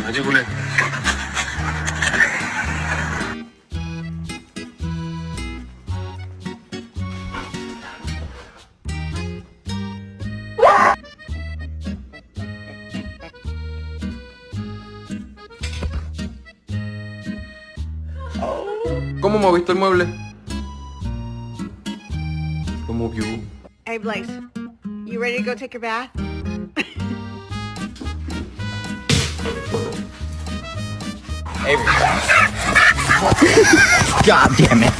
가지고래. ¿Cómo moviste el mueble? Lo movió. Hey, Blaze, you ready to go take your bath? God damn it.